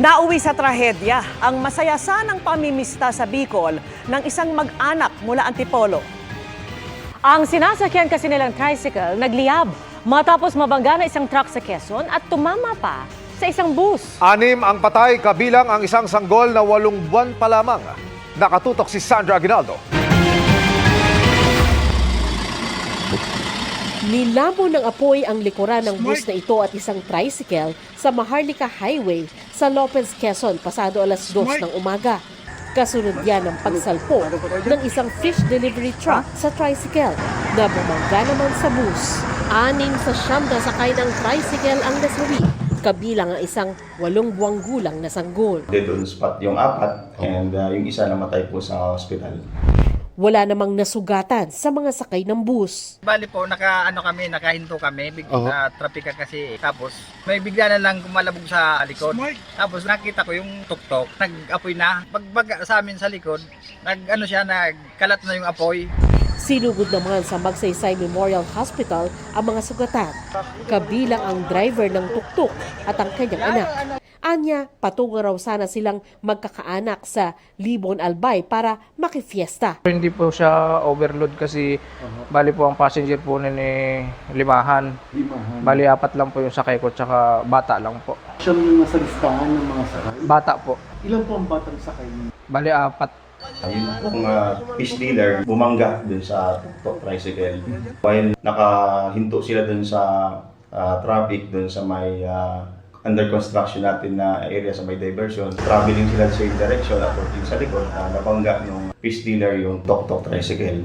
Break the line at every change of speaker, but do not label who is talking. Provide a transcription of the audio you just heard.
Nauwi sa trahedya ang masaya sanang pamimista sa Bicol ng isang mag-anak mula Antipolo. Ang sinasakyan kasi nilang tricycle nagliyab matapos mabangga na isang truck sa Quezon at tumama pa sa isang bus.
6 ang patay kabilang ang isang sanggol na 8 buwan pa lamang. Nakatutok si Sandra Aguinaldo.
Nilamon ng apoy ang likuran ng bus na ito at isang tricycle sa Maharlika Highway sa Lopez, Quezon pasado alas 2 ng umaga. Kasunod yan ng pagsalpo ng isang fish delivery truck sa tricycle na bumangga naman sa bus. 6 sa 9 na sakay ng tricycle ang nasawi, kabilang ang isang 8 buwang gulang na sanggol.
Dead on spot yung 4 and yung isa namatay po sa hospital.
Wala namang nasugatan sa mga sakay ng bus.
Bali po, nakahinto kami, bigla trapika kasi. Tapos may bigla na lang kumalabog sa likod. Tapos nakita ko yung tuktok, nag-apoy na. Pagbaga sa amin sa likod, nagkalat na yung apoy.
Sinugod naman sa Magsaysay Memorial Hospital ang mga sugatan, kabilang ang driver ng tuktok at ang kanyang anak. Anya, patungo raw sana silang magkakaanak sa Libon Albay para makifiesta.
Hindi po siya overload kasi bali po ang passenger po nun limahan. Bali 4 lang po yung sakay ko tsaka bata lang po.
Siya yung nasa listahan ng mga sakay.
Bata po.
Ilan po ang batang sakay niyo?
Bali 4.
Yung pong fish dealer bumangga dun sa tuktok tricycle. While nakahinto sila dun sa traffic dun sa may under construction natin na area sa may diversion. Traveling sila sa same direction at sa likod na nabangga ng fish dealer yung tuktok tricycle.